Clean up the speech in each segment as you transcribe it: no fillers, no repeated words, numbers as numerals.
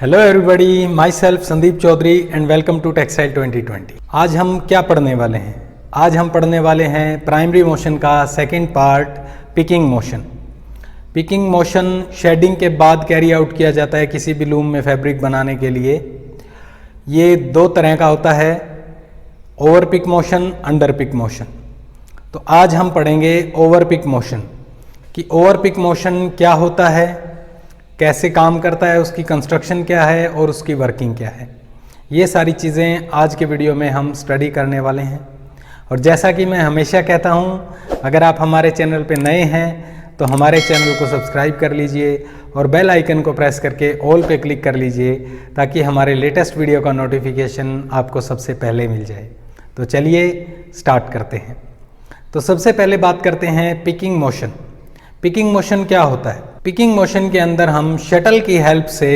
Hello everybody, myself Sandeep Chaudhary and welcome to textile 2020। आज हम क्या पढ़ने वाले हैं? आज हम पढ़ने वाले हैं प्राइमरी मोशन का second part, picking motion. Picking motion shedding के बाद कैरी आउट किया जाता है किसी भी लूम में फैब्रिक बनाने के लिए। ये दो तरह का होता है, over pick motion, under pick motion. तो आज हम पढ़ेंगे ओवर पिक मोशन कि ओवर पिक मोशन क्या होता है, कैसे काम करता है, उसकी कंस्ट्रक्शन क्या है और उसकी वर्किंग क्या है। ये सारी चीज़ें आज के वीडियो में हम स्टडी करने वाले हैं। और जैसा कि मैं हमेशा कहता हूँ, अगर आप हमारे चैनल पे नए हैं तो हमारे चैनल को सब्सक्राइब कर लीजिए और बेल आइकन को प्रेस करके ऑल पे क्लिक कर लीजिए ताकि हमारे लेटेस्ट वीडियो का नोटिफिकेशन आपको सबसे पहले मिल जाए। तो चलिए स्टार्ट करते हैं। तो सबसे पहले बात करते हैं पिकिंग मोशन। पिकिंग मोशन क्या होता है? पिकिंग मोशन के अंदर हम शटल की हेल्प से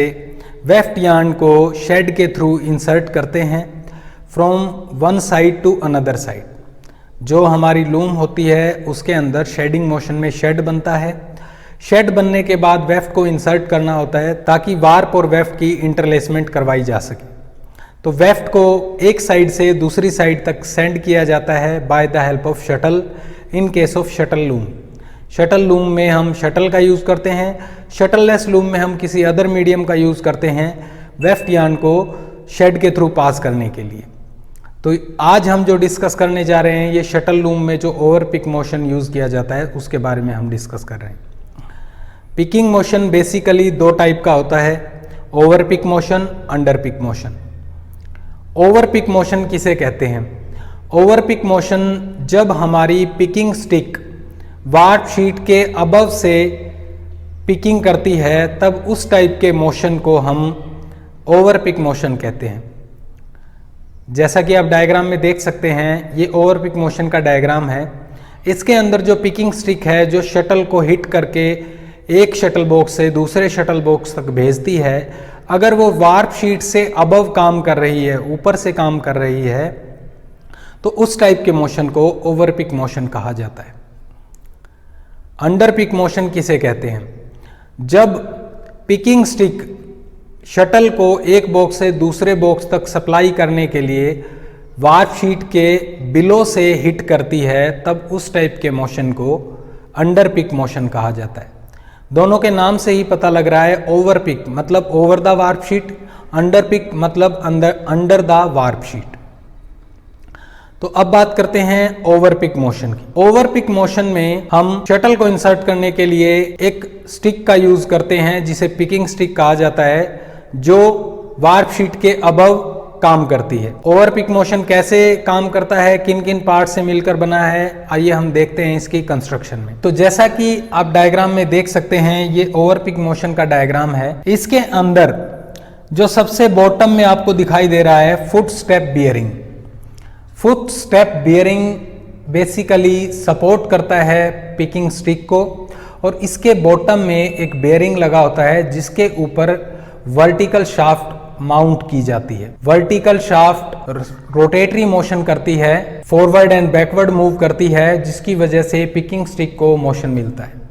वेफ्ट यार्न को शेड के थ्रू इंसर्ट करते हैं from one side to another side. जो हमारी लूम होती है उसके अंदर शेडिंग मोशन में शेड बनता है। शेड बनने के बाद वेफ्ट को इंसर्ट करना होता है ताकि वार्प और वेफ्ट की इंटरलेसमेंट करवाई जा सके। तो वेफ्ट को एक साइड से दूसरी साइड तक सेंड किया जाता है by the help of shuttle in case of shuttle loom. Shuttle loom में हम शटल का यूज़ करते हैं, शटललेस लूम में हम किसी अदर मीडियम का यूज़ करते हैं वेफ्ट यार्न को शेड के थ्रू पास करने के लिए। तो आज हम जो डिस्कस करने जा रहे हैं, ये शटल लूम में जो ओवर पिक मोशन यूज़ किया जाता है उसके बारे में हम डिस्कस कर रहे हैं। पिकिंग मोशन बेसिकली दो टाइप का होता है, over pick motion, under pick motion. Over pick motion किसे कहते हैं? ओवर पिक मोशन जब हमारी पिकिंग स्टिक वार्प शीट के अबव से पिकिंग करती है तब उस टाइप के मोशन को हम ओवर पिक मोशन कहते हैं। जैसा कि आप डायग्राम में देख सकते हैं, ये ओवर पिक मोशन का डायग्राम है। इसके अंदर जो पिकिंग स्टिक है जो शटल को हिट करके एक शटल बॉक्स से दूसरे शटल बॉक्स तक भेजती है, अगर वो वार्प शीट से अबव काम कर रही है, ऊपर से काम कर रही है, तो उस टाइप के मोशन को ओवर पिक मोशन कहा जाता है। अंडर पिक मोशन किसे कहते हैं? जब पिकिंग स्टिक शटल को एक बॉक्स से दूसरे बॉक्स तक सप्लाई करने के लिए वार्प शीट के बिलो से हिट करती है तब उस टाइप के मोशन को अंडर पिक मोशन कहा जाता है। दोनों के नाम से ही पता लग रहा है, ओवर पिक मतलब over the warp sheet, under pick मतलब अंडर द वार्प शीट। तो अब बात करते हैं ओवर पिक मोशन की। ओवर पिक मोशन में हम शटल को इंसर्ट करने के लिए एक स्टिक का यूज करते हैं जिसे पिकिंग स्टिक कहा जाता है, जो वार्प शीट के अबव काम करती है। ओवर पिक मोशन कैसे काम करता है, किन किन पार्ट से मिलकर बना है, आइए हम देखते हैं इसकी कंस्ट्रक्शन में। तो जैसा कि आप डायग्राम में देख सकते हैं, ये ओवर पिक मोशन का डायग्राम है। इसके अंदर जो सबसे बॉटम में आपको दिखाई दे रहा है foot step bearing. Foot step bearing basically support करता है पिकिंग स्टिक को, और इसके बॉटम में एक बेयरिंग लगा होता है जिसके ऊपर वर्टिकल शाफ्ट माउंट की जाती है। वर्टिकल शाफ्ट रोटेटरी मोशन करती है, फॉरवर्ड एंड बैकवर्ड मूव करती है, जिसकी वजह से पिकिंग स्टिक को मोशन मिलता है।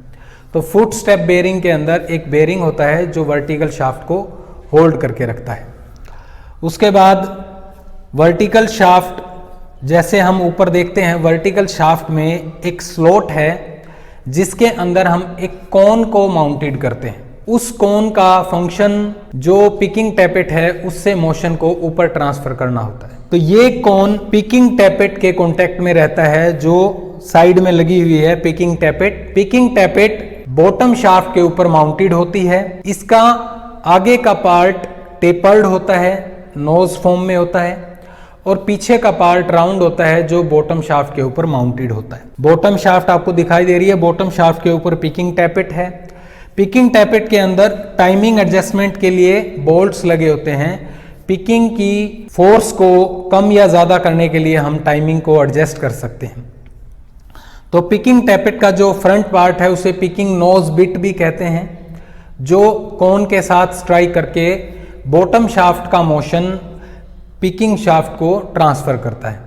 तो फुट स्टेप बेयरिंग के अंदर एक बेयरिंग होता है जो वर्टिकल शाफ्ट को होल्ड करके रखता है। उसके बाद वर्टिकल शाफ्ट, जैसे हम ऊपर देखते हैं, वर्टिकल शाफ्ट में एक स्लॉट है जिसके अंदर हम एक कोन को माउंटेड करते हैं। उस कोन का फंक्शन जो पिकिंग टैपेट है उससे मोशन को ऊपर ट्रांसफर करना होता है। तो ये कोन पिकिंग टैपेट के कांटेक्ट में रहता है जो साइड में लगी हुई है picking tappet. Picking tappet bottom shaft के ऊपर माउंटेड होती है। इसका आगे का पार्ट टेपर्ड होता है, नोज फॉर्म में होता है, और पीछे का पार्ट राउंड होता है जो बॉटम शाफ्ट के ऊपर माउंटेड होता है। बॉटम शाफ्ट आपको दिखाई दे रही है, बॉटम शाफ्ट के ऊपर पिकिंग टैपेट है। पिकिंग टैपेट के अंदर टाइमिंग एडजस्टमेंट के लिए बोल्ट्स लगे होते हैं। पिकिंग की फोर्स को कम या ज़्यादा करने के लिए हम टाइमिंग को एडजस्ट कर सकते हैं। तो पिकिंग टैपेट का जो फ्रंट पार्ट है उसे पिकिंग नोज बिट भी कहते हैं, जो कोन के साथ स्ट्राइक करके बॉटम शाफ्ट का मोशन पिकिंग शाफ्ट को ट्रांसफर करता है।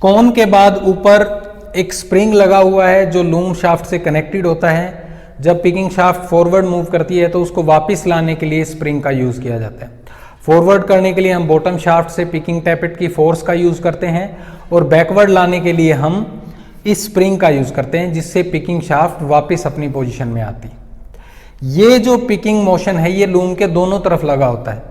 कोन के बाद ऊपर एक स्प्रिंग लगा हुआ है जो लूम शाफ्ट से कनेक्टेड होता है, जब पिकिंग शाफ्ट फॉरवर्ड मूव करती है तो उसको वापस लाने के लिए स्प्रिंग का यूज़ किया जाता है। फॉरवर्ड करने के लिए हम बॉटम शाफ्ट से पिकिंग टैपेट की फोर्स का यूज़ करते हैं और बैकवर्ड लाने के लिए हम इस स्प्रिंग का यूज़ करते हैं, जिससे पिकिंग शाफ्ट वापस अपनी पोजीशन में आती है। ये जो पिकिंग मोशन है ये लूम के दोनों तरफ लगा होता है।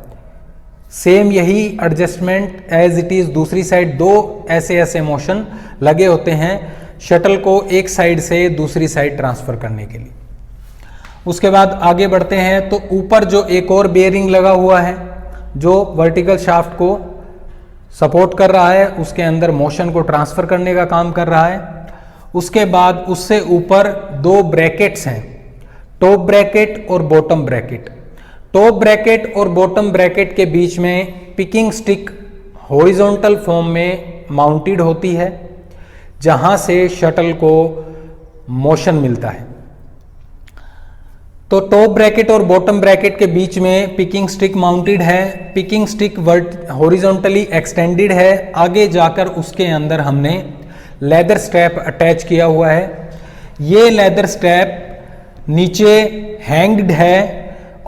सेम यही एडजस्टमेंट एज इट इज़ दूसरी साइड, दो ऐसे मोशन लगे होते हैं शटल को एक साइड से दूसरी साइड ट्रांसफ़र करने के लिए। उसके बाद आगे बढ़ते हैं तो ऊपर जो एक और बेयरिंग लगा हुआ है जो वर्टिकल शाफ्ट को सपोर्ट कर रहा है, उसके अंदर मोशन को ट्रांसफ़र करने का काम कर रहा है। उसके बाद उससे ऊपर दो ब्रैकेट्स हैं, टॉप ब्रैकेट और बॉटम ब्रैकेट। टॉप ब्रैकेट और बॉटम ब्रैकेट के बीच में पिकिंग स्टिक हॉरिजॉन्टल फॉर्म में माउंटेड होती है, जहां से शटल को मोशन मिलता है। तो टॉप ब्रैकेट और बॉटम ब्रैकेट के बीच में पिकिंग स्टिक माउंटेड है। पिकिंग स्टिक हॉरिजॉन्टली एक्सटेंडेड है। आगे जाकर उसके अंदर हमने लेदर स्ट्रैप अटैच किया हुआ है। ये लेदर स्ट्रैप नीचे हैंग्ड है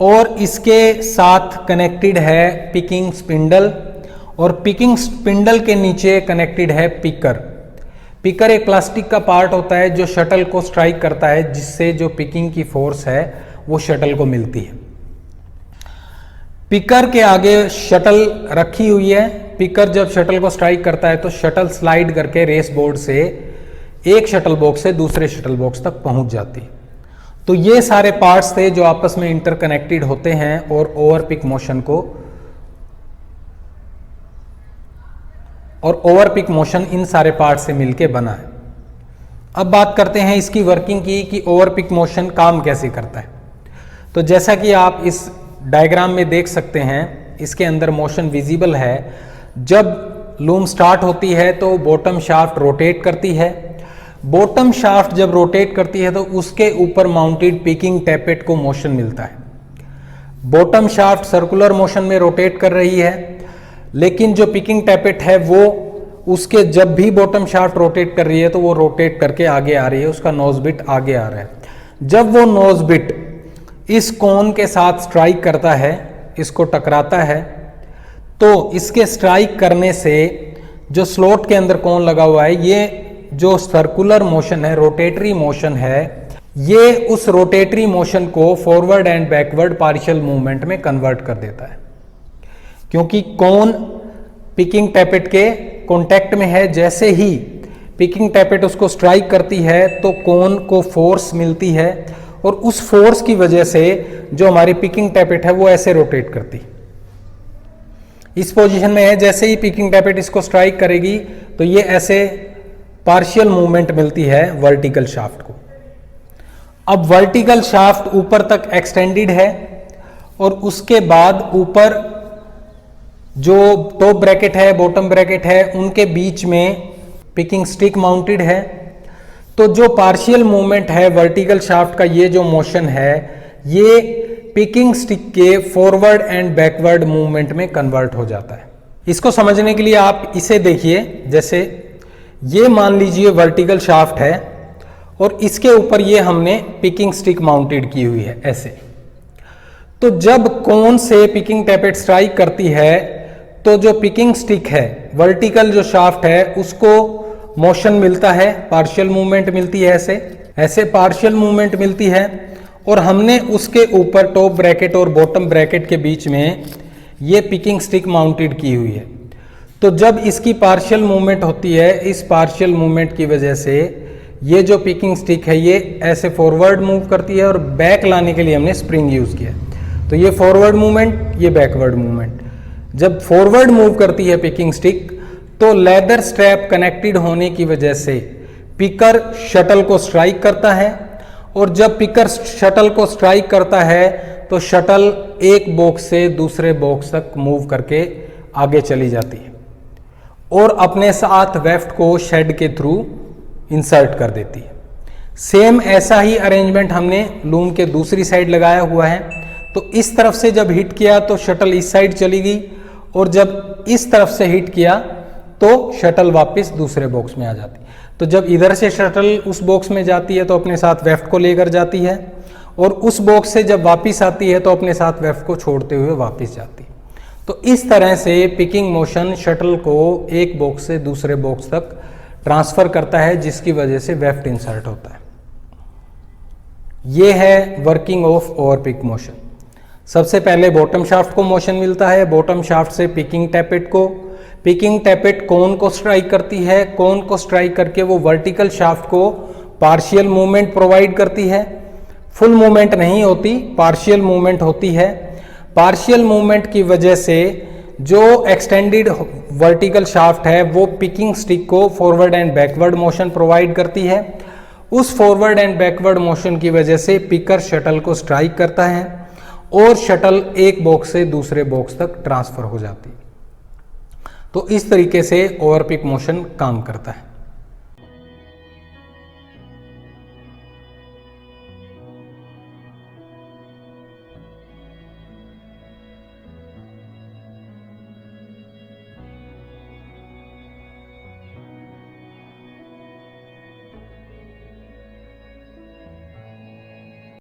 और इसके साथ कनेक्टेड है पिकिंग स्पिंडल, और पिकिंग स्पिंडल के नीचे कनेक्टेड है पिकर। पिकर एक प्लास्टिक का पार्ट होता है जो शटल को स्ट्राइक करता है, जिससे जो पिकिंग की फोर्स है वो शटल को मिलती है। पिकर के आगे शटल रखी हुई है। पिकर जब शटल को स्ट्राइक करता है तो शटल स्लाइड करके रेस बोर्ड से एक शटल बॉक्स से दूसरे शटल बॉक्स तक पहुंच जाती है। तो ये सारे पार्ट्स थे जो आपस में इंटरकनेक्टेड होते हैं और ओवरपिक मोशन इन सारे पार्ट से मिलके बना है। अब बात करते हैं इसकी वर्किंग की कि ओवरपिक मोशन काम कैसे करता है। तो जैसा कि आप इस डायग्राम में देख सकते हैं, इसके अंदर मोशन विजिबल है। जब लूम स्टार्ट होती है तो बॉटम शाफ्ट रोटेट करती है। बॉटम शाफ्ट जब रोटेट करती है तो उसके ऊपर माउंटेड पिकिंग टैपेट को मोशन मिलता है। बॉटम शाफ्ट सर्कुलर मोशन में रोटेट कर रही है, लेकिन जो पिकिंग टैपेट है वो उसके जब भी बॉटम शाफ्ट रोटेट कर रही है तो वो रोटेट करके आगे आ रही है, उसका नोज बिट आगे आ रहा है। जब वो नोज बिट इस कोन के साथ स्ट्राइक करता है, इसको टकराता है, तो इसके स्ट्राइक करने से जो स्लॉट के अंदर कोन लगा हुआ है, ये जो सर्कुलर मोशन है, रोटेटरी मोशन है, ये उस रोटेटरी मोशन को forward and backward partial movement में कन्वर्ट कर देता है। क्योंकि कोन पिकिंग टैपेट के कांटेक्ट में है, जैसे ही पिकिंग टैपेट उसको स्ट्राइक करती है तो कोन को फोर्स मिलती है, और उस फोर्स की वजह से जो हमारी पिकिंग टैपेट है वो ऐसे रोटेट करती, इस पोजीशन में है। जैसे ही पिकिंग टैपेट इसको स्ट्राइक करेगी तो ये ऐसे पार्शियल मूवमेंट मिलती है वर्टिकल शाफ्ट को। अब वर्टिकल शाफ्ट ऊपर तक एक्सटेंडेड है और उसके बाद ऊपर जो टॉप ब्रैकेट है, बॉटम ब्रैकेट है, उनके बीच में पिकिंग स्टिक माउंटेड है। तो जो पार्शियल मूवमेंट है वर्टिकल शाफ्ट का, ये जो मोशन है, ये पिकिंग स्टिक के फॉरवर्ड एंड बैकवर्ड मूवमेंट में कन्वर्ट हो जाता है। इसको समझने के लिए आप इसे देखिए। जैसे ये मान लीजिए वर्टिकल शाफ्ट है और इसके ऊपर ये हमने पिकिंग स्टिक माउंटेड की हुई है ऐसे। तो जब कोन से पिकिंग टैपेट स्ट्राइक करती है तो जो पिकिंग स्टिक है, वर्टिकल जो शाफ्ट है, उसको मोशन मिलता है, पार्शियल मूवमेंट मिलती है, ऐसे पार्शियल मूवमेंट मिलती है। और हमने उसके ऊपर टॉप ब्रैकेट और बॉटम ब्रैकेट के बीच में ये पिकिंग स्टिक माउंटेड की हुई है। तो जब इसकी पार्शियल मूवमेंट होती है, इस पार्शियल मूवमेंट की वजह से ये जो पिकिंग स्टिक है ये ऐसे फॉरवर्ड मूव करती है, और बैक लाने के लिए हमने स्प्रिंग यूज किया। तो ये फॉरवर्ड मूवमेंट, ये बैकवर्ड मूवमेंट। जब फॉरवर्ड मूव करती है पिकिंग स्टिक तो लेदर स्ट्रैप कनेक्टेड होने की वजह से पिकर शटल को स्ट्राइक करता है, और जब पिकर शटल को स्ट्राइक करता है तो शटल एक बॉक्स से दूसरे बॉक्स तक मूव करके आगे चली जाती है और अपने साथ वेफ्ट को शेड के थ्रू इंसर्ट कर देती है। सेम ऐसा ही अरेंजमेंट हमने लूम के दूसरी साइड लगाया हुआ है। तो इस तरफ से जब हिट किया तो शटल इस साइड चली गई, और जब इस तरफ से हिट किया तो शटल वापस दूसरे बॉक्स में आ जाती है। तो जब इधर से शटल उस बॉक्स में जाती है तो अपने साथ वेफ्ट को लेकर जाती है, और उस बॉक्स से जब वापस आती है तो अपने साथ वेफ्ट को छोड़ते हुए वापस जाती है। तो इस तरह से पिकिंग मोशन शटल को एक बॉक्स से दूसरे बॉक्स तक ट्रांसफर करता है, जिसकी वजह से वेफ्ट इंसर्ट होता है। ये है वर्किंग ऑफ ओवरपिक मोशन। सबसे पहले बॉटम शाफ्ट को मोशन मिलता है, बॉटम शाफ्ट से पिकिंग टैपेट को। पिकिंग टैपेट कोन को स्ट्राइक करती है, कोन को स्ट्राइक करके वो वर्टिकल शाफ्ट को पार्शियल मूवमेंट प्रोवाइड करती है। फुल मूवमेंट नहीं होती, पार्शियल मूवमेंट होती है। पार्शियल मूवमेंट की वजह से जो एक्सटेंडेड वर्टिकल शाफ्ट है वो पिकिंग स्टिक को forward and backward motion provide करती है। उस फॉरवर्ड एंड बैकवर्ड मोशन की वजह से पिकर शटल को स्ट्राइक करता है और शटल एक बॉक्स से दूसरे बॉक्स तक ट्रांसफर हो जाती है। तो इस तरीके से ओवरपिक मोशन काम करता है।